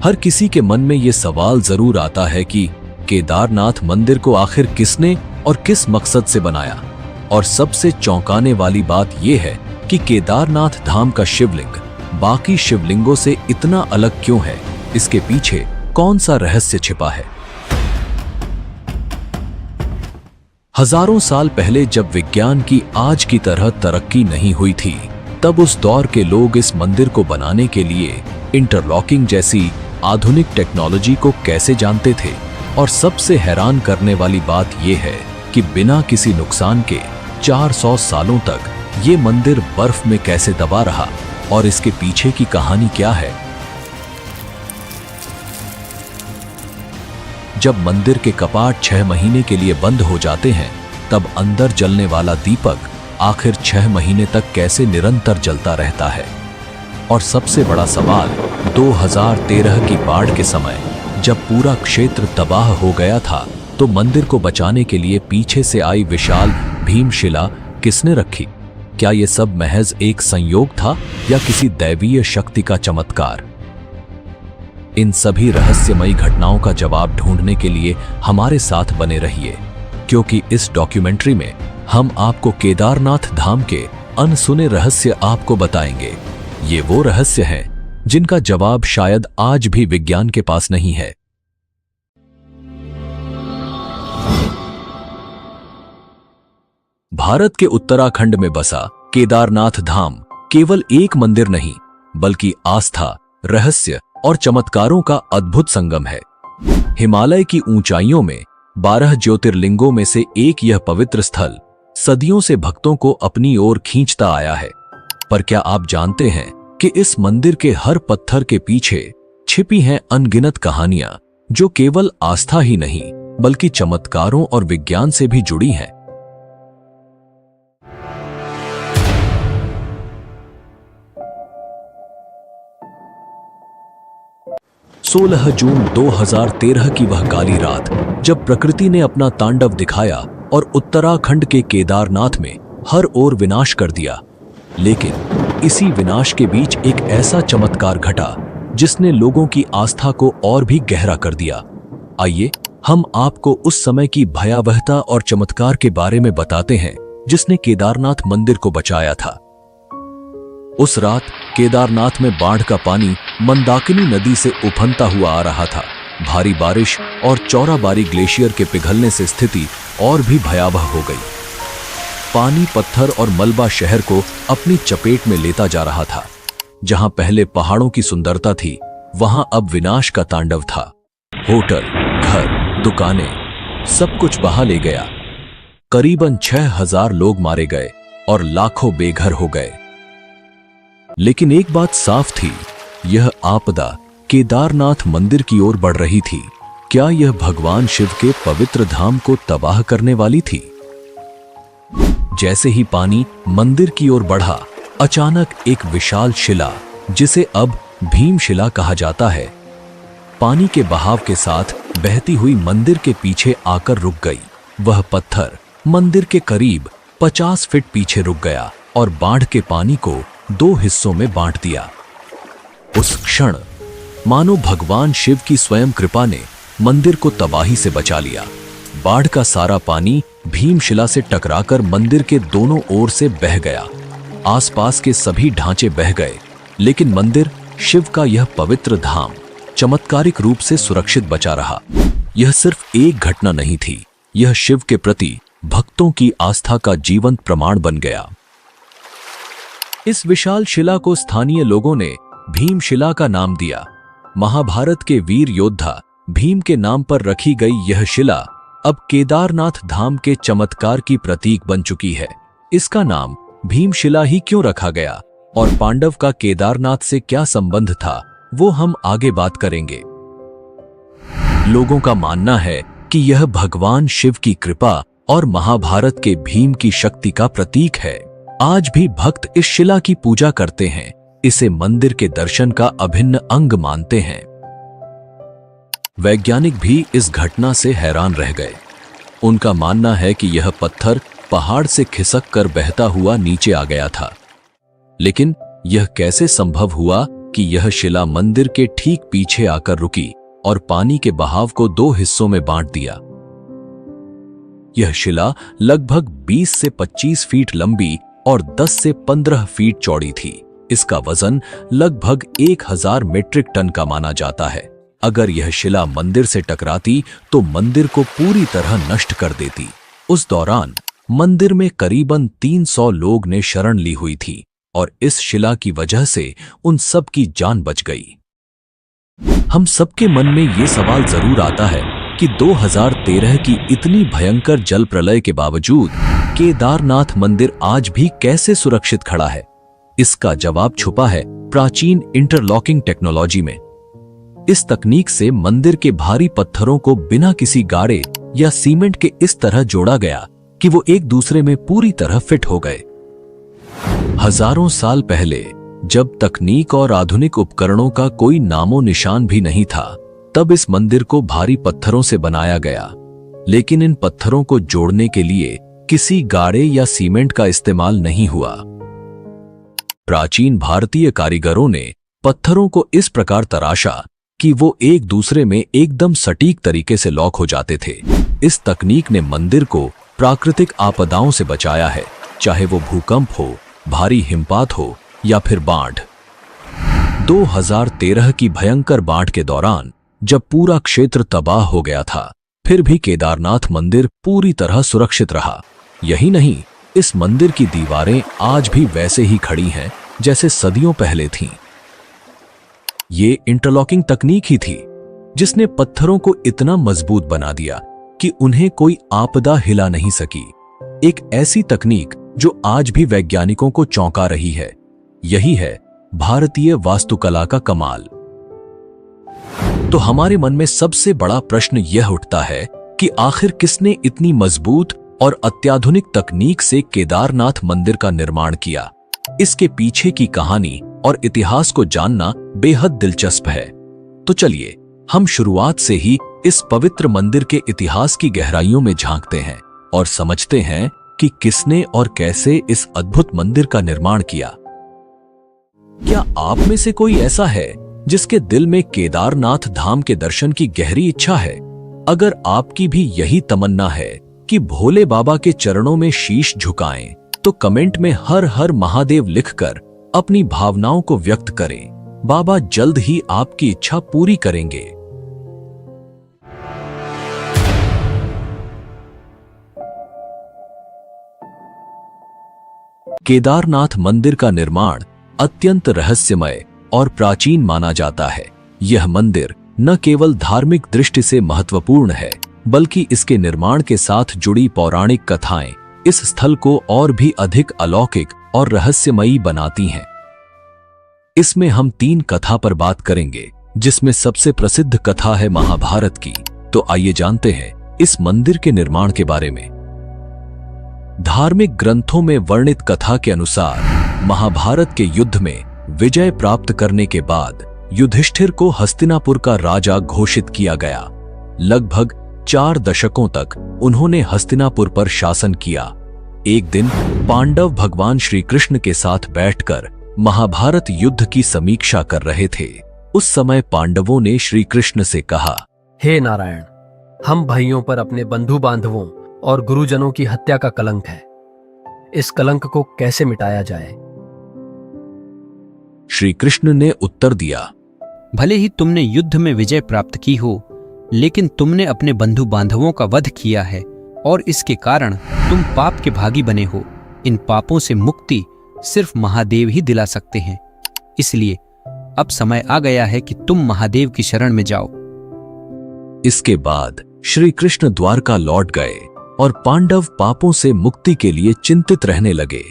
हर किसी के मन में ये सवाल जरूर आता है कि केदारनाथ मंदिर को आखिर किसने और किस मकसद से बनाया। और सबसे चौंकाने वाली बात यह है कि केदारनाथ धाम का शिवलिंग बाकी शिवलिंगों से इतना अलग क्यों है, इसके पीछे कौन सा रहस्य छिपा है। हजारों साल पहले जब विज्ञान की आज की तरह तरक्की नहीं हुई थी, तब उस दौर के लोग इस मंदिर को बनाने के लिए इंटरलॉकिंग जैसी आधुनिक टेक्नोलॉजी को कैसे जानते थे। और सबसे हैरान करने वाली बात यह है कि बिना किसी नुकसान के 400 सालों तक ये मंदिर बर्फ में कैसे दबा रहा और इसके पीछे की कहानी क्या है। जब मंदिर के कपाट 6 महीने के लिए बंद हो जाते हैं, तब अंदर जलने वाला दीपक आखिर 6 महीने तक कैसे निरंतर जलता रहता है। और सबसे बड़ा सवाल, 2013 की बाढ़ के समय जब पूरा क्षेत्र तबाह हो गया था, तो मंदिर को बचाने के लिए पीछे से आई विशाल भीमशिला किसने रखी। क्या यह सब महज एक संयोग था या किसी दैवीय शक्ति का चमत्कार। इन सभी रहस्यमयी घटनाओं का जवाब ढूंढने के लिए हमारे साथ बने रहिए, क्योंकि इस डॉक्यूमेंट्री में हम आपको केदारनाथ धाम के अनसुने रहस्य आपको बताएंगे। ये वो रहस्य हैं जिनका जवाब शायद आज भी विज्ञान के पास नहीं है। भारत के उत्तराखंड में बसा केदारनाथ धाम केवल एक मंदिर नहीं, बल्कि आस्था, रहस्य और चमत्कारों का अद्भुत संगम है। हिमालय की ऊंचाइयों में 12 ज्योतिर्लिंगों में से एक यह पवित्र स्थल सदियों से भक्तों को अपनी ओर खींचता आया है। पर क्या आप जानते हैं कि इस मंदिर के हर पत्थर के पीछे छिपी हैं अनगिनत कहानियां, जो केवल आस्था ही नहीं बल्कि चमत्कारों और विज्ञान से भी जुड़ी हैं। सोलह जून 2013 की वह काली रात, जब प्रकृति ने अपना तांडव दिखाया और उत्तराखंड के केदारनाथ में हर ओर विनाश कर दिया। लेकिन इसी विनाश के बीच एक ऐसा चमत्कार घटा जिसने लोगों की आस्था को और भी गहरा कर दिया। आइए हम आपको उस समय की भयावहता और चमत्कार के बारे में बताते हैं जिसने केदारनाथ मंदिर को बचाया था। उस रात केदारनाथ में बाढ़ का पानी मंदाकिनी नदी से उफनता हुआ आ रहा था। भारी बारिश और चौराबारी ग्लेशियर के पिघलने से स्थिति और भी भयावह हो गई। पानी, पत्थर और मलबा शहर को अपनी चपेट में लेता जा रहा था। जहां पहले पहाड़ों की सुंदरता थी, वहां अब विनाश का तांडव था। होटल, घर, दुकानें, सब कुछ बहा ले गया। करीबन 6000 लोग मारे गए और लाखों बेघर हो गए। लेकिन एक बात साफ थी, यह आपदा केदारनाथ मंदिर की ओर बढ़ रही थी। क्या यह भगवान शिव के पवित्र धाम को तबाह करने वाली थी? जैसे ही पानी मंदिर की ओर बढ़ा, अचानक एक विशाल शिला, जिसे अब भीमशिला कहा जाता है, पानी के बहाव के साथ बहती हुई मंदिर के पीछे आकर रुक गई। वह पत्थर मंदिर के करीब 50 फीट पीछे रुक गया और बाढ़ के पानी को 2 हिस्सों में बांट दिया। उस क्षण मानो भगवान शिव की स्वयं कृपा ने मंदिर को तबाही से बचा लिया। बाढ़ का सारा पानी भीमशिला से टकराकर मंदिर के दोनों ओर से बह गया। आसपास के सभी ढांचे बह गए, लेकिन मंदिर, शिव का यह पवित्र धाम, चमत्कारिक रूप से सुरक्षित बचा रहा। यह सिर्फ एक घटना नहीं थी, यह शिव के प्रति भक्तों की आस्था का जीवंत प्रमाण बन गया। इस विशाल शिला को स्थानीय लोगों ने भीमशिला का नाम दिया। महाभारत के वीर योद्धा भीम के नाम पर रखी गई यह शिला अब केदारनाथ धाम के चमत्कार की प्रतीक बन चुकी है। इसका नाम भीमशिला ही क्यों रखा गया और पांडव का केदारनाथ से क्या संबंध था, वो हम आगे बात करेंगे। लोगों का मानना है कि यह भगवान शिव की कृपा और महाभारत के भीम की शक्ति का प्रतीक है। आज भी भक्त इस शिला की पूजा करते हैं, इसे मंदिर के दर्शन का अभिन्न अंग मानते हैं। वैज्ञानिक भी इस घटना से हैरान रह गए। उनका मानना है कि यह पत्थर पहाड़ से खिसक कर बहता हुआ नीचे आ गया था। लेकिन यह कैसे संभव हुआ कि यह शिला मंदिर के ठीक पीछे आकर रुकी और पानी के बहाव को 2 हिस्सों में बांट दिया। यह शिला लगभग 20 से 25 फीट लंबी और 10 से 15 फीट चौड़ी थी। इसका वजन लगभग 1000 मीट्रिक टन का माना जाता है। अगर यह शिला मंदिर से टकराती तो मंदिर को पूरी तरह नष्ट कर देती। उस दौरान मंदिर में करीबन 300 लोग ने शरण ली हुई थी और इस शिला की वजह से उन सब की जान बच गई। हम सबके मन में ये सवाल जरूर आता है कि 2013 की इतनी भयंकर जल प्रलय के बावजूद केदारनाथ मंदिर आज भी कैसे सुरक्षित खड़ा है। इसका जवाब छुपा है प्राचीन इंटरलॉकिंग टेक्नोलॉजी में। इस तकनीक से मंदिर के भारी पत्थरों को बिना किसी गाड़े या सीमेंट के इस तरह जोड़ा गया कि वो एक दूसरे में पूरी तरह फिट हो गए। हजारों साल पहले जब तकनीक और आधुनिक उपकरणों का कोई नामो निशान भी नहीं था, तब इस मंदिर को भारी पत्थरों से बनाया गया। लेकिन इन पत्थरों को जोड़ने के लिए किसी गाड़े या सीमेंट का इस्तेमाल नहीं हुआ। प्राचीन भारतीय कारीगरों ने पत्थरों को इस प्रकार तराशा कि वो एक दूसरे में एकदम सटीक तरीके से लॉक हो जाते थे। इस तकनीक ने मंदिर को प्राकृतिक आपदाओं से बचाया है, चाहे वो भूकंप हो, भारी हिमपात हो या फिर बाढ़। 2013 की भयंकर बाढ़ के दौरान जब पूरा क्षेत्र तबाह हो गया था, फिर भी केदारनाथ मंदिर पूरी तरह सुरक्षित रहा। यही नहीं, इस मंदिर की दीवारें आज भी वैसे ही खड़ी हैं जैसे सदियों पहले थीं। ये इंटरलॉकिंग तकनीक ही थी जिसने पत्थरों को इतना मजबूत बना दिया कि उन्हें कोई आपदा हिला नहीं सकी। एक ऐसी तकनीक जो आज भी वैज्ञानिकों को चौंका रही है। यही है भारतीय वास्तुकला का कमाल। तो हमारे मन में सबसे बड़ा प्रश्न यह उठता है कि आखिर किसने इतनी मजबूत और अत्याधुनिक तकनीक से केदारनाथ मंदिर का निर्माण किया। इसके पीछे की कहानी और इतिहास को जानना बेहद दिलचस्प है। तो चलिए हम शुरुआत से ही इस पवित्र मंदिर के इतिहास की गहराइयों में झांकते हैं और समझते हैं कि किसने और कैसे इस अद्भुत मंदिर का निर्माण किया। क्या आप में से कोई ऐसा है जिसके दिल में केदारनाथ धाम के दर्शन की गहरी इच्छा है? अगर आपकी भी यही तमन्ना है कि भोले बाबा के चरणों में शीश झुकाएं, तो कमेंट में हर हर महादेव लिखकर अपनी भावनाओं को व्यक्त करें। बाबा जल्द ही आपकी इच्छा पूरी करेंगे। केदारनाथ मंदिर का निर्माण अत्यंत रहस्यमय और प्राचीन माना जाता है। यह मंदिर न केवल धार्मिक दृष्टि से महत्वपूर्ण है, बल्कि इसके निर्माण के साथ जुड़ी पौराणिक कथाएं इस स्थल को और भी अधिक अलौकिक और रहस्यमयी बनाती हैं। इसमें हम 3 कथा पर बात करेंगे, जिसमें सबसे प्रसिद्ध कथा है महाभारत की। तो आइए जानते हैं इस मंदिर के निर्माण के बारे में। धार्मिक ग्रंथों में वर्णित कथा के अनुसार महाभारत के युद्ध में विजय प्राप्त करने के बाद युधिष्ठिर को हस्तिनापुर का राजा घोषित किया गया। लगभग 4 दशकों तक उन्होंने हस्तिनापुर पर शासन किया। एक दिन पांडव भगवान श्री कृष्ण के साथ बैठकर महाभारत युद्ध की समीक्षा कर रहे थे। उस समय पांडवों ने श्री कृष्ण से कहा, हे नारायण, हम भाइयों पर अपने बंधु बांधवों और गुरुजनों की हत्या का कलंक है। इस कलंक को कैसे मिटाया जाए? श्री कृष्ण ने उत्तर दिया, भले ही तुमने युद्ध में विजय प्राप्त की हो, लेकिन तुमने अपने बंधु बांधवों का वध किया है और इसके कारण तुम पाप के भागी बने हो। इन पापों से मुक्ति सिर्फ महादेव ही दिला सकते हैं। इसलिए अब समय आ गया है कि तुम महादेव की शरण में जाओ। इसके बाद श्री कृष्ण द्वारका लौट गए और पांडव पापों से मुक्ति के लिए चिंतित रहने लगे।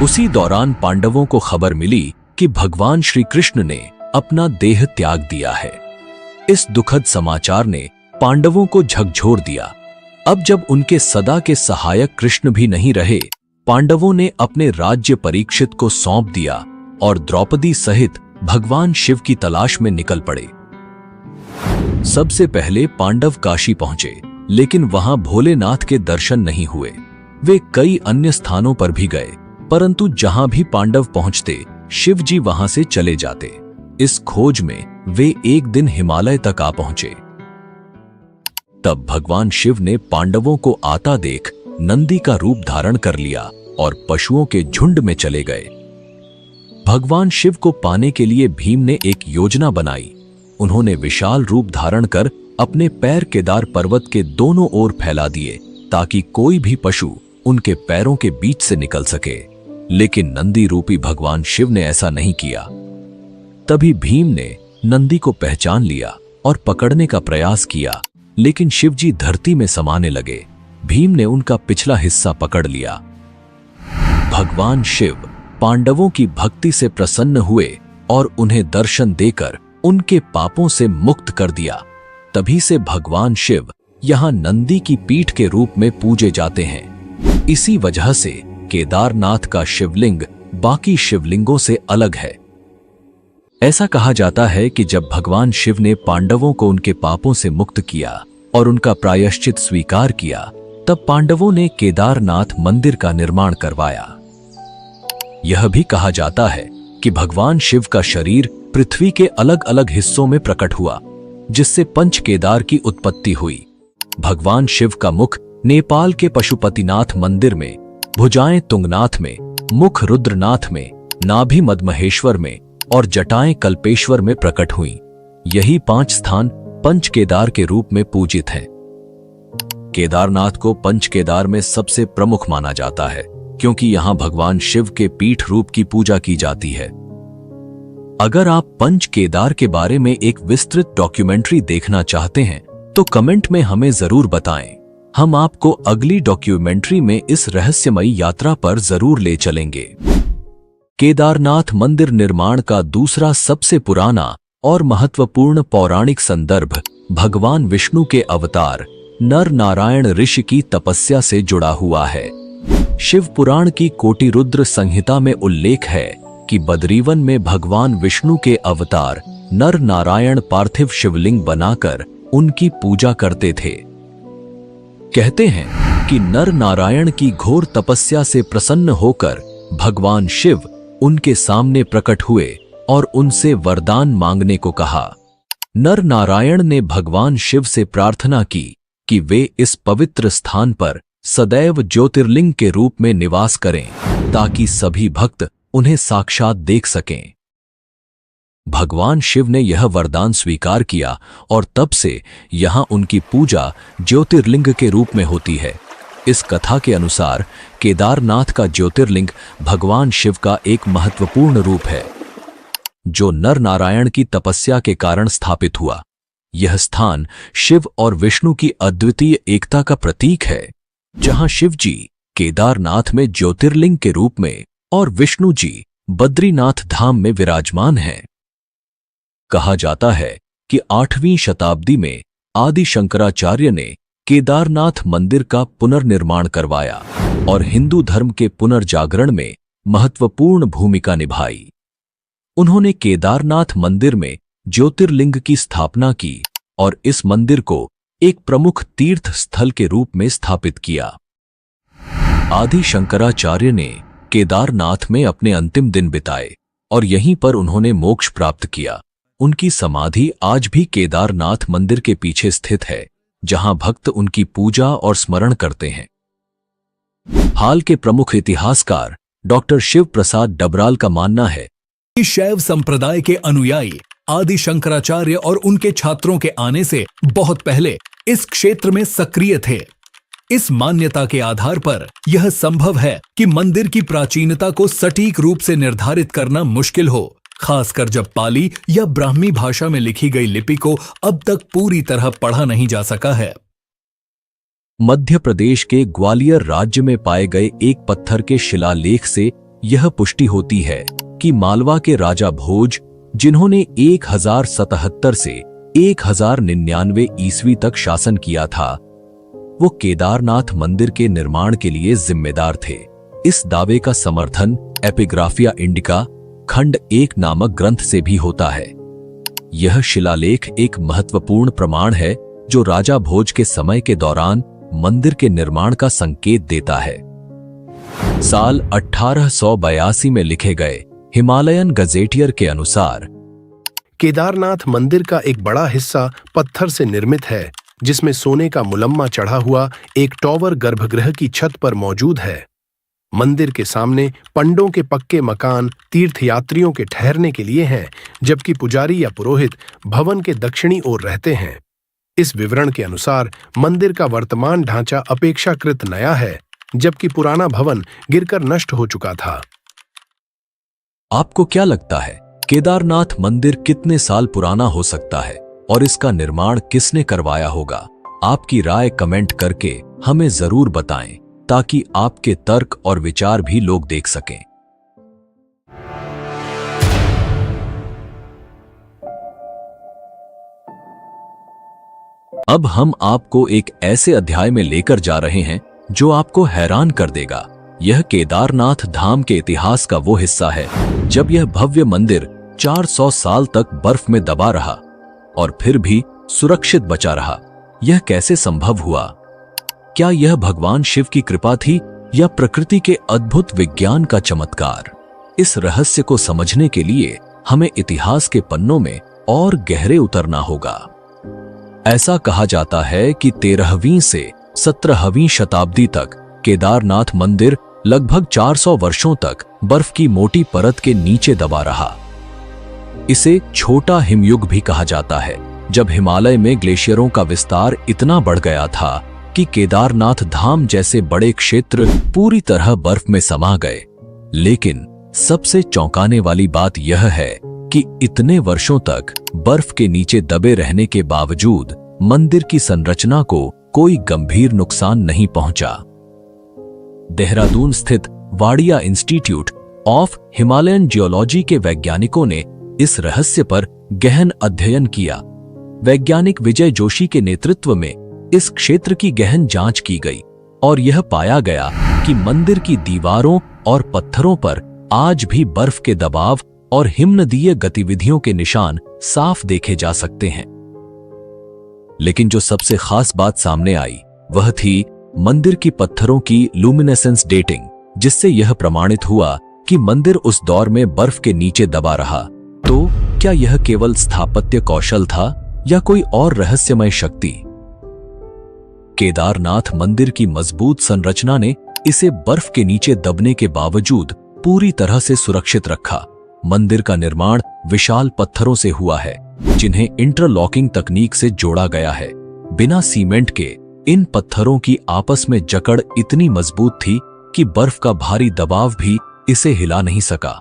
उसी दौरान पांडवों को खबर मिली कि भगवान श्री कृष्ण ने अपना देह त्याग दिया है। इस दुखद समाचार ने पांडवों को झकझोर दिया। अब जब उनके सदा के सहायक कृष्ण भी नहीं रहे, पांडवों ने अपने राज्य परीक्षित को सौंप दिया और द्रौपदी सहित भगवान शिव की तलाश में निकल पड़े। सबसे पहले पांडव काशी पहुंचे, लेकिन वहां भोलेनाथ के दर्शन नहीं हुए। वे कई अन्य स्थानों पर भी गए, परंतु जहां भी पांडव पहुंचते, शिवजी वहां से चले जाते। इस खोज में वे एक दिन हिमालय तक आ पहुंचे। तब भगवान शिव ने पांडवों को आता देख नंदी का रूप धारण कर लिया और पशुओं के झुंड में चले गए। भगवान शिव को पाने के लिए भीम ने एक योजना बनाई। उन्होंने विशाल रूप धारण कर अपने पैर केदार पर्वत के दोनों ओर फैला दिए ताकि कोई भी पशु उनके पैरों के बीच से निकल सके। लेकिन नंदी रूपी भगवान शिव ने ऐसा नहीं किया। तभी भीम ने नंदी को पहचान लिया और पकड़ने का प्रयास किया, लेकिन शिवजी धरती में समाने लगे। भीम ने उनका पिछला हिस्सा पकड़ लिया। भगवान शिव पांडवों की भक्ति से प्रसन्न हुए और उन्हें दर्शन देकर उनके पापों से मुक्त कर दिया। तभी से भगवान शिव यहां नंदी की पीठ के रूप में पूजे जाते हैं। इसी वजह से केदारनाथ का शिवलिंग बाकी शिवलिंगों से अलग है। ऐसा कहा जाता है कि जब भगवान शिव ने पांडवों को उनके पापों से मुक्त किया और उनका प्रायश्चित स्वीकार किया, तब पांडवों ने केदारनाथ मंदिर का निर्माण करवाया। यह भी कहा जाता है कि भगवान शिव का शरीर पृथ्वी के अलग अलग हिस्सों में प्रकट हुआ, जिससे पंच केदार की उत्पत्ति हुई। भगवान शिव का मुख नेपाल के पशुपतिनाथ मंदिर में, भुजाएं तुंगनाथ में, मुख रुद्रनाथ में, नाभि मदमहेश्वर में और जटाएं कल्पेश्वर में प्रकट हुई। यही 5 स्थान पंच केदार के रूप में पूजित हैं। केदारनाथ को पंच केदार में सबसे प्रमुख माना जाता है, क्योंकि यहां भगवान शिव के पीठ रूप की पूजा की जाती है। अगर आप पंच केदार के बारे में एक विस्तृत डॉक्यूमेंट्री देखना चाहते हैं तो कमेंट में हमें जरूर बताएं। हम आपको अगली डॉक्यूमेंट्री में इस रहस्यमयी यात्रा पर जरूर ले चलेंगे। केदारनाथ मंदिर निर्माण का दूसरा सबसे पुराना और महत्वपूर्ण पौराणिक संदर्भ भगवान विष्णु के अवतार नर नारायण ऋषि की तपस्या से जुड़ा हुआ है। शिव पुराण की कोटि रुद्र संहिता में उल्लेख है कि बद्रीवन में भगवान विष्णु के अवतार नर नारायण पार्थिव शिवलिंग बनाकर उनकी पूजा करते थे। कहते हैं कि नर नारायण की घोर तपस्या से प्रसन्न होकर भगवान शिव उनके सामने प्रकट हुए और उनसे वरदान मांगने को कहा। नर नारायण ने भगवान शिव से प्रार्थना की कि वे इस पवित्र स्थान पर सदैव ज्योतिर्लिंग के रूप में निवास करें, ताकि सभी भक्त उन्हें साक्षात देख सकें। भगवान शिव ने यह वरदान स्वीकार किया और तब से यहां उनकी पूजा ज्योतिर्लिंग के रूप में होती है। इस कथा के अनुसार केदारनाथ का ज्योतिर्लिंग भगवान शिव का एक महत्वपूर्ण रूप है, जो नर नारायण की तपस्या के कारण स्थापित हुआ। यह स्थान शिव और विष्णु की अद्वितीय एकता का प्रतीक है, जहां शिव जी केदारनाथ में ज्योतिर्लिंग के रूप में और विष्णु जी बद्रीनाथ धाम में विराजमान हैं। कहा जाता है कि 8वीं शताब्दी में आदि शंकराचार्य ने केदारनाथ मंदिर का पुनर्निर्माण करवाया और हिंदू धर्म के पुनर्जागरण में महत्वपूर्ण भूमिका निभाई। उन्होंने केदारनाथ मंदिर में ज्योतिर्लिंग की स्थापना की और इस मंदिर को एक प्रमुख तीर्थ स्थल के रूप में स्थापित किया। आदि शंकराचार्य ने केदारनाथ में अपने अंतिम दिन बिताए और यहीं पर उन्होंने मोक्ष प्राप्त किया। उनकी समाधि आज भी केदारनाथ मंदिर के पीछे स्थित है, जहां भक्त उनकी पूजा और स्मरण करते हैं। हाल के प्रमुख इतिहासकार डॉक्टर शिव प्रसाद डबराल का मानना है कि शैव संप्रदाय के अनुयायी आदि शंकराचार्य और उनके छात्रों के आने से बहुत पहले इस क्षेत्र में सक्रिय थे। इस मान्यता के आधार पर यह संभव है कि मंदिर की प्राचीनता को सटीक रूप से निर्धारित करना मुश्किल हो, खासकर जब पाली या ब्राह्मी भाषा में लिखी गई लिपि को अब तक पूरी तरह पढ़ा नहीं जा सका है। मध्य प्रदेश के ग्वालियर राज्य में पाए गए एक पत्थर के शिलालेख से यह पुष्टि होती है कि मालवा के राजा भोज, जिन्होंने 1077 से 1099 ईस्वी तक शासन किया था, वो केदारनाथ मंदिर के निर्माण के लिए जिम्मेदार थे। इस दावे का समर्थन एपिग्राफिया इंडिका खंड 1 नामक ग्रंथ से भी होता है। यह शिलालेख एक महत्वपूर्ण प्रमाण है जो राजा भोज के समय के दौरान मंदिर के निर्माण का संकेत देता है। साल 1882 में लिखे गए हिमालयन गजेटियर के अनुसार केदारनाथ मंदिर का एक बड़ा हिस्सा पत्थर से निर्मित है, जिसमें सोने का मुलम्मा चढ़ा हुआ एक टॉवर गर्भगृह की छत पर मौजूद है। मंदिर के सामने पंडों के पक्के मकान तीर्थयात्रियों के ठहरने के लिए हैं, जबकि पुजारी या पुरोहित भवन के दक्षिणी ओर रहते हैं। इस विवरण के अनुसार मंदिर का वर्तमान ढांचा अपेक्षाकृत नया है, जबकि पुराना भवन गिरकर नष्ट हो चुका था। आपको क्या लगता है, केदारनाथ मंदिर कितने साल पुराना हो सकता है और इसका निर्माण किसने करवाया होगा? आपकी राय कमेंट करके हमें जरूर बताएं, ताकि आपके तर्क और विचार भी लोग देख सकें। अब हम आपको एक ऐसे अध्याय में लेकर जा रहे हैं जो आपको हैरान कर देगा। यह केदारनाथ धाम के इतिहास का वो हिस्सा है जब यह भव्य मंदिर 400 साल तक बर्फ में दबा रहा और फिर भी सुरक्षित बचा रहा। यह कैसे संभव हुआ? क्या यह भगवान शिव की कृपा थी या प्रकृति के अद्भुत विज्ञान का चमत्कार? इस रहस्य को समझने के लिए हमें इतिहास के पन्नों में और गहरे उतरना होगा। ऐसा कहा जाता है कि 13वीं से 17वीं शताब्दी तक केदारनाथ मंदिर लगभग 400 वर्षों तक बर्फ की मोटी परत के नीचे दबा रहा। इसे छोटा हिमयुग भी कहा जाता है, जब हिमालय में ग्लेशियरों का विस्तार इतना बढ़ गया था कि केदारनाथ धाम जैसे बड़े क्षेत्र पूरी तरह बर्फ में समा गए। लेकिन सबसे चौंकाने वाली बात यह है कि इतने वर्षों तक बर्फ के नीचे दबे रहने के बावजूद मंदिर की संरचना को कोई गंभीर नुकसान नहीं पहुंचा। देहरादून स्थित Wadia institute of Himalayan geology के वैज्ञानिकों ने इस रहस्य पर गहन अध्ययन किया। वैज्ञानिक विजय जोशी के नेतृत्व में इस क्षेत्र की गहन जांच की गई और यह पाया गया कि मंदिर की दीवारों और पत्थरों पर आज भी बर्फ के दबाव और हिमनदीय गतिविधियों के निशान साफ देखे जा सकते हैं। लेकिन जो सबसे खास बात सामने आई वह थी मंदिर की पत्थरों की लुमिनेसेंस डेटिंग, जिससे यह प्रमाणित हुआ कि मंदिर उस दौर में बर्फ के नीचे दबा रहा। तो क्या यह केवल स्थापत्य कौशल था या कोई और रहस्यमय शक्ति? केदारनाथ मंदिर की मजबूत संरचना ने इसे बर्फ के नीचे दबने के बावजूद पूरी तरह से सुरक्षित रखा। मंदिर का निर्माण विशाल पत्थरों से हुआ है, जिन्हें इंटरलॉकिंग तकनीक से जोड़ा गया है। बिना सीमेंट के इन पत्थरों की आपस में जकड़ इतनी मजबूत थी कि बर्फ का भारी दबाव भी इसे हिला नहीं सका।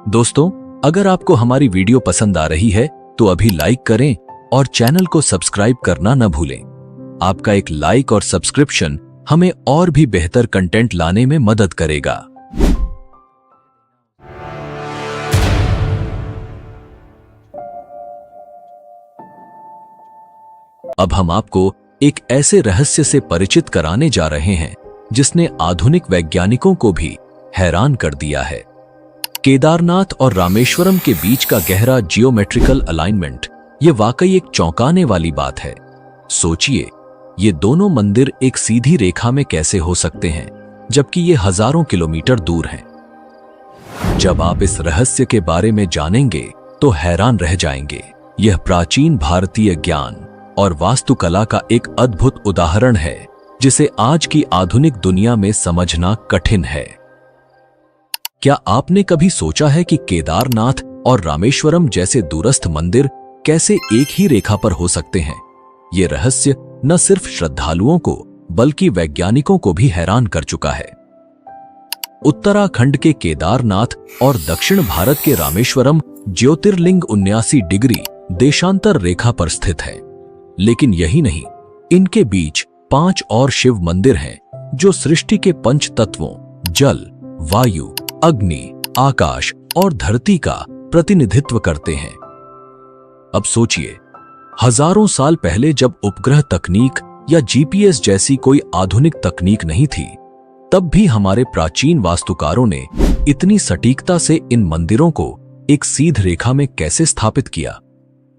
दोस्तों, अगर आपको हमारी वीडियो पसंद आ रही है तो अभी लाइक करें और चैनल को सब्सक्राइब करना न भूलें। आपका एक लाइक और सब्सक्रिप्शन हमें और भी बेहतर कंटेंट लाने में मदद करेगा। अब हम आपको एक ऐसे रहस्य से परिचित कराने जा रहे हैं जिसने आधुनिक वैज्ञानिकों को भी हैरान कर दिया है। केदारनाथ और रामेश्वरम के बीच का गहरा जियोमेट्रिकल अलाइनमेंट ये वाकई एक चौंकाने वाली बात है। सोचिए, ये दोनों मंदिर एक सीधी रेखा में कैसे हो सकते हैं, जबकि ये हजारों किलोमीटर दूर हैं। जब आप इस रहस्य के बारे में जानेंगे तो हैरान रह जाएंगे। यह प्राचीन भारतीय ज्ञान और वास्तुकला का एक अद्भुत उदाहरण है, जिसे आज की आधुनिक दुनिया में समझना कठिन है। क्या आपने कभी सोचा है कि केदारनाथ और रामेश्वरम जैसे दूरस्थ मंदिर कैसे एक ही रेखा पर हो सकते हैं? ये रहस्य न सिर्फ श्रद्धालुओं को बल्कि वैज्ञानिकों को भी हैरान कर चुका है। उत्तराखंड के केदारनाथ और दक्षिण भारत के रामेश्वरम ज्योतिर्लिंग 79 डिग्री देशांतर रेखा पर स्थित है। लेकिन यही नहीं, इनके बीच 5 और शिव मंदिर हैं जो सृष्टि के पंच तत्वों जल, वायु, अग्नि, आकाश और धरती का प्रतिनिधित्व करते हैं। अब सोचिए, हजारों साल पहले जब उपग्रह तकनीक या जीपीएस जैसी कोई आधुनिक तकनीक नहीं थी, तब भी हमारे प्राचीन वास्तुकारों ने इतनी सटीकता से इन मंदिरों को एक सीध रेखा में कैसे स्थापित किया।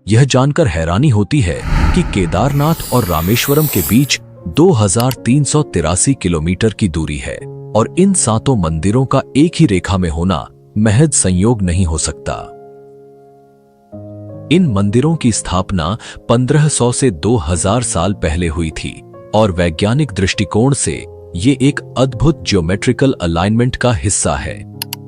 यह जानकर हैरानी होती है कि केदारनाथ और रामेश्वरम के बीच 2383 किलोमीटर की दूरी है और इन 7 मंदिरों का एक ही रेखा में होना महज संयोग नहीं हो सकता। इन मंदिरों की स्थापना 1500 से 2000 साल पहले हुई थी और वैज्ञानिक दृष्टिकोण से ये एक अद्भुत ज्योमेट्रिकल अलाइनमेंट का हिस्सा है।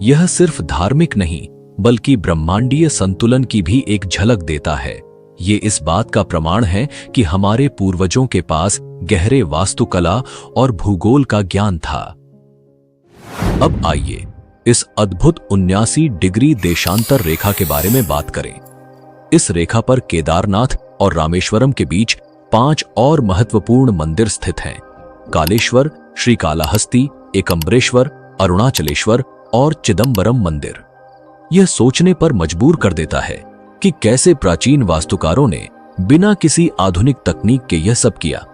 यह सिर्फ धार्मिक नहीं बल्कि ब्रह्मांडीय संतुलन की भी एक झलक देता है। ये इस बात का प्रमाण है कि हमारे पूर्वजों के पास गहरे वास्तुकला और भूगोल का ज्ञान था। अब आइए इस अद्भुत 79 डिग्री देशांतर रेखा के बारे में बात करें। इस रेखा पर केदारनाथ और रामेश्वरम के बीच 5 और महत्वपूर्ण मंदिर स्थित हैं। कालेश्वर, श्रीकालाहस्ती, एकम्बरेश्वर, अरुणाचलेश्वर और चिदंबरम मंदिर। यह सोचने पर मजबूर कर देता है कि कैसे प्राचीन वास्तुकारों ने बिना किसी आधुनिक तकनीक के यह सब किया।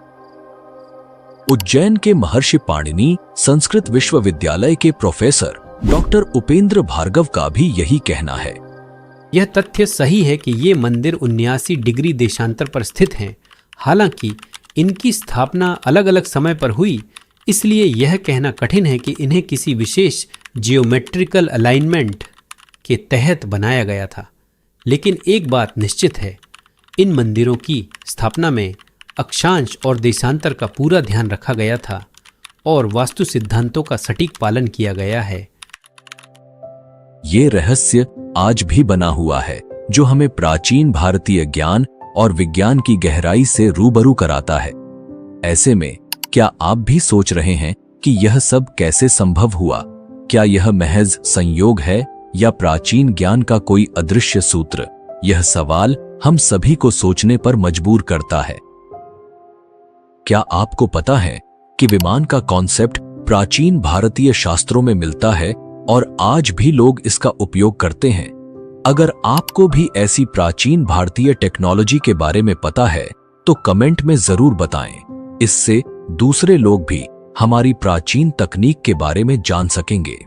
उज्जैन के महर्षि पाणिनि संस्कृत विश्वविद्यालय के प्रोफेसर डॉक्टर उपेंद्र भार्गव का भी यही कहना है। यह तथ्य सही है कि ये मंदिर 79 डिग्री देशांतर पर स्थित हैं। हालांकि इनकी स्थापना अलग अलग समय पर हुई, इसलिए यह कहना कठिन है कि इन्हें किसी विशेष जियोमेट्रिकल अलाइनमेंट के तहत बनाया गया था। लेकिन एक बात निश्चित है, इन मंदिरों की स्थापना में अक्षांश और देशांतर का पूरा ध्यान रखा गया था और वास्तु सिद्धांतों का सटीक पालन किया गया है। ये रहस्य आज भी बना हुआ है, जो हमें प्राचीन भारतीय ज्ञान और विज्ञान की गहराई से रूबरू कराता है। ऐसे में क्या आप भी सोच रहे हैं कि यह सब कैसे संभव हुआ? क्या यह महज संयोग है या प्राचीन ज्ञान का कोई अदृश्य सूत्र? यह सवाल हम सभी को सोचने पर मजबूर करता है। क्या आपको पता है कि विमान का कॉन्सेप्ट प्राचीन भारतीय शास्त्रों में मिलता है और आज भी लोग इसका उपयोग करते हैं? अगर आपको भी ऐसी प्राचीन भारतीय टेक्नोलॉजी के बारे में पता है तो कमेंट में जरूर बताएं। इससे दूसरे लोग भी हमारी प्राचीन तकनीक के बारे में जान सकेंगे।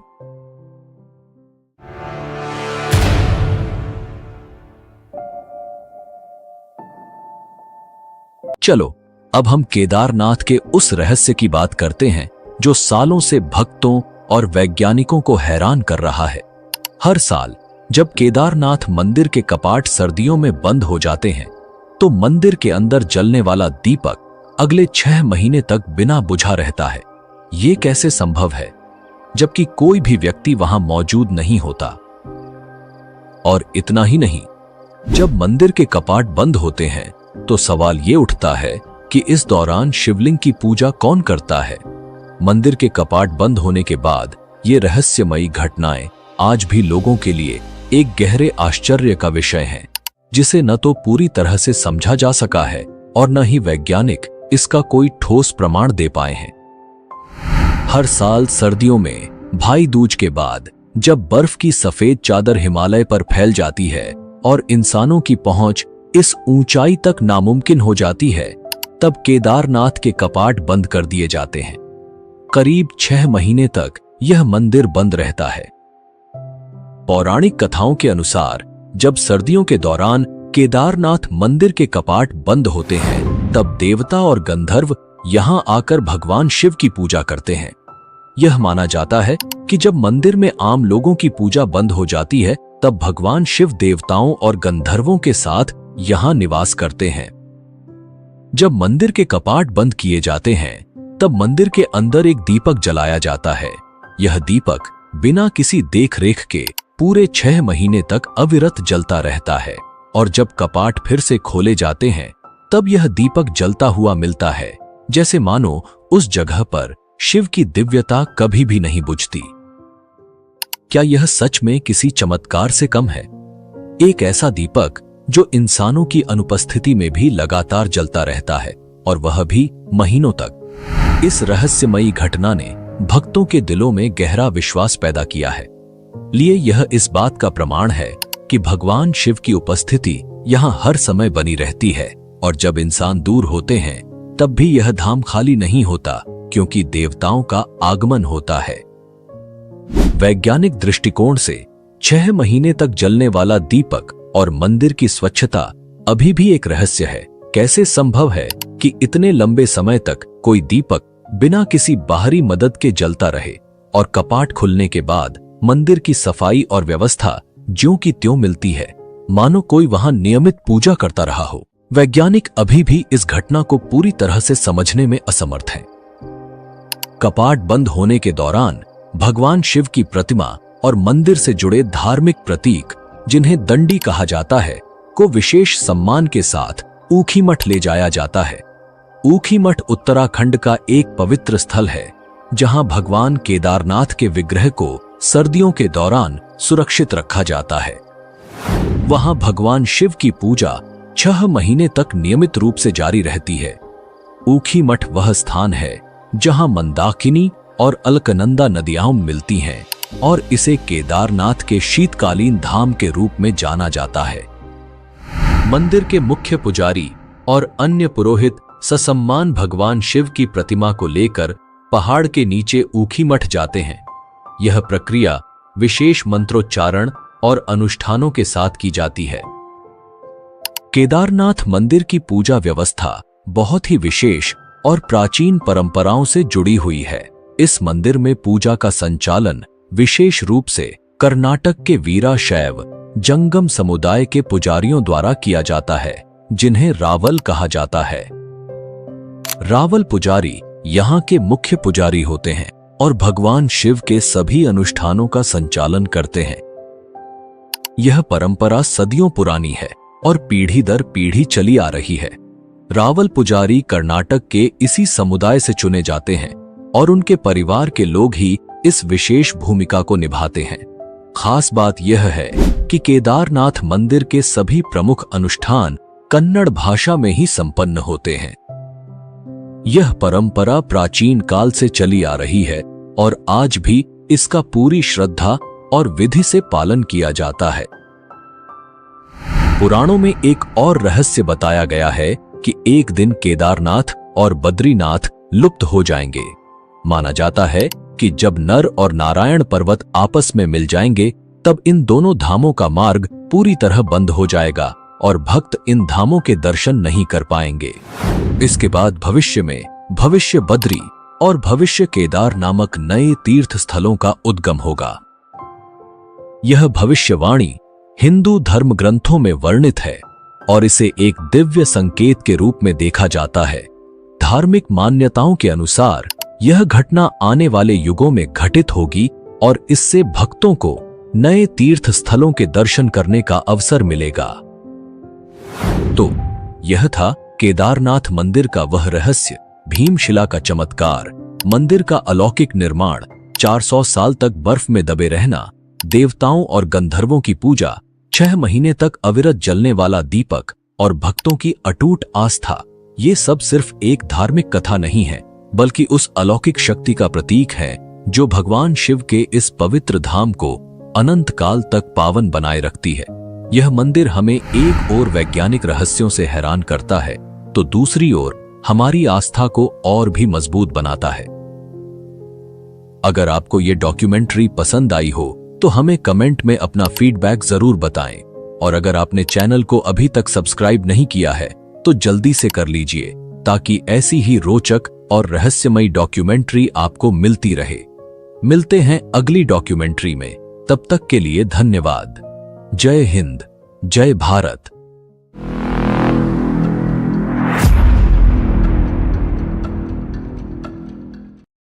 चलो अब हम केदारनाथ के उस रहस्य की बात करते हैं जो सालों से भक्तों और वैज्ञानिकों को हैरान कर रहा है। हर साल जब केदारनाथ मंदिर के कपाट सर्दियों में बंद हो जाते हैं तो मंदिर के अंदर जलने वाला दीपक अगले 6 महीने तक बिना बुझा रहता है। ये कैसे संभव है जबकि कोई भी व्यक्ति वहां मौजूद नहीं होता? और इतना ही नहीं, जब मंदिर के कपाट बंद होते हैं तो सवाल ये उठता है कि इस दौरान शिवलिंग की पूजा कौन करता है? मंदिर के कपाट बंद होने के बाद ये रहस्यमयी घटनाएं आज भी लोगों के लिए एक गहरे आश्चर्य का विषय हैं, जिसे न तो पूरी तरह से समझा जा सका है और न ही वैज्ञानिक इसका कोई ठोस प्रमाण दे पाए हैं। हर साल सर्दियों में भाई दूज के बाद जब बर्फ की सफेद चादर हिमालय पर फैल जाती है और इंसानों की पहुंच इस ऊंचाई तक नामुमकिन हो जाती है, तब केदारनाथ के कपाट बंद कर दिए जाते हैं। करीब 6 महीने तक यह मंदिर बंद रहता है। पौराणिक कथाओं के अनुसार जब सर्दियों के दौरान केदारनाथ मंदिर के कपाट बंद होते हैं, तब देवता और गंधर्व यहां आकर भगवान शिव की पूजा करते हैं। यह माना जाता है कि जब मंदिर में आम लोगों की पूजा बंद हो जाती है, तब भगवान शिव देवताओं और गंधर्वों के साथ यहां निवास करते हैं। जब मंदिर के कपाट बंद किए जाते हैं, तब मंदिर के अंदर एक दीपक जलाया जाता है। यह दीपक बिना किसी देखरेख के पूरे 6 महीने तक अविरत जलता रहता है और जब कपाट फिर से खोले जाते हैं, तब यह दीपक जलता हुआ मिलता है, जैसे मानो उस जगह पर शिव की दिव्यता कभी भी नहीं बुझती। क्या यह सच में किसी चमत्कार से कम है? एक ऐसा दीपक जो इंसानों की अनुपस्थिति में भी लगातार जलता रहता है और वह भी महीनों तक। इस रहस्यमयी घटना ने भक्तों के दिलों में गहरा विश्वास पैदा किया है। लिए यह इस बात का प्रमाण है कि भगवान शिव की उपस्थिति यहाँ हर समय बनी रहती है और जब इंसान दूर होते हैं तब भी यह धाम खाली नहीं होता, क्योंकि देवताओं का आगमन होता है। वैज्ञानिक दृष्टिकोण से 6 महीने तक जलने वाला दीपक और मंदिर की स्वच्छता अभी भी एक रहस्य है। कैसे संभव है कि इतने लंबे समय तक कोई दीपक बिना किसी बाहरी मदद के जलता रहे और कपाट खुलने के बाद मंदिर की सफाई और व्यवस्था ज्यों की त्यों मिलती है, मानो कोई वहां नियमित पूजा करता रहा हो। वैज्ञानिक अभी भी इस घटना को पूरी तरह से समझने में असमर्थ हैं। कपाट बंद होने के दौरान भगवान शिव की प्रतिमा और मंदिर से जुड़े धार्मिक प्रतीक, जिन्हें दंडी कहा जाता है, को विशेष सम्मान के साथ ऊखीमठ ले जाया जाता है। ऊखीमठ उत्तराखंड का एक पवित्र स्थल है, जहां भगवान केदारनाथ के विग्रह को सर्दियों के दौरान सुरक्षित रखा जाता है। वहां भगवान शिव की पूजा 6 महीने तक नियमित रूप से जारी रहती है। ऊखीमठ वह स्थान है जहां मंदाकिनी और अलकनंदा नदियां मिलती हैं और इसे केदारनाथ के शीतकालीन धाम के रूप में जाना जाता है। मंदिर के मुख्य पुजारी और अन्य पुरोहित ससम्मान भगवान शिव की प्रतिमा को लेकर पहाड़ के नीचे ऊखीमठ जाते हैं। यह प्रक्रिया विशेष मंत्रोच्चारण और अनुष्ठानों के साथ की जाती है। केदारनाथ मंदिर की पूजा व्यवस्था बहुत ही विशेष और प्राचीन परंपराओं से जुड़ी हुई है। इस मंदिर में पूजा का संचालन विशेष रूप से कर्नाटक के वीराशैव जंगम समुदाय के पुजारियों द्वारा किया जाता है, जिन्हें रावल कहा जाता है। रावल पुजारी यहाँ के मुख्य पुजारी होते हैं और भगवान शिव के सभी अनुष्ठानों का संचालन करते हैं। यह परंपरा सदियों पुरानी है और पीढ़ी दर पीढ़ी चली आ रही है। रावल पुजारी कर्नाटक के इसी समुदाय से चुने जाते हैं और उनके परिवार के लोग ही इस विशेष भूमिका को निभाते हैं। खास बात यह है कि केदारनाथ मंदिर के सभी प्रमुख अनुष्ठान कन्नड़ भाषा में ही संपन्न होते हैं। यह परंपरा प्राचीन काल से चली आ रही है और आज भी इसका पूरी श्रद्धा और विधि से पालन किया जाता है। पुराणों में एक और रहस्य बताया गया है कि एक दिन केदारनाथ और बद्रीनाथ लुप्त हो जाएंगे। माना जाता है कि जब नर और नारायण पर्वत आपस में मिल जाएंगे, तब इन दोनों धामों का मार्ग पूरी तरह बंद हो जाएगा और भक्त इन धामों के दर्शन नहीं कर पाएंगे। इसके बाद भविष्य में भविष्य बद्री और भविष्य केदार नामक नए तीर्थ स्थलों का उद्गम होगा। यह भविष्यवाणी हिंदू धर्म ग्रंथों में वर्णित है और इसे एक दिव्य संकेत के रूप में देखा जाता है। धार्मिक मान्यताओं के अनुसार यह घटना आने वाले युगों में घटित होगी और इससे भक्तों को नए तीर्थ स्थलों के दर्शन करने का अवसर मिलेगा। तो यह था केदारनाथ मंदिर का वह रहस्य, भीमशिला का चमत्कार, मंदिर का अलौकिक निर्माण, 400 साल तक बर्फ में दबे रहना, देवताओं और गंधर्वों की पूजा, 6 महीने तक अविरत जलने वाला दीपक और भक्तों की अटूट आस्था। ये सब सिर्फ एक धार्मिक कथा नहीं है, बल्कि उस अलौकिक शक्ति का प्रतीक है जो भगवान शिव के इस पवित्र धाम को अनंत काल तक पावन बनाए रखती है। यह मंदिर हमें एक ओर वैज्ञानिक रहस्यों से हैरान करता है, तो दूसरी ओर हमारी आस्था को और भी मजबूत बनाता है। अगर आपको ये डॉक्यूमेंट्री पसंद आई हो तो हमें कमेंट में अपना फीडबैक जरूर बताएं, और अगर आपने चैनल को अभी तक सब्सक्राइब नहीं किया है तो जल्दी से कर लीजिए, ताकि ऐसी ही रोचक और रहस्यमयी डॉक्यूमेंट्री आपको मिलती रहे। मिलते हैं अगली डॉक्यूमेंट्री में, तब तक के लिए धन्यवाद। जय हिंद, जय भारत।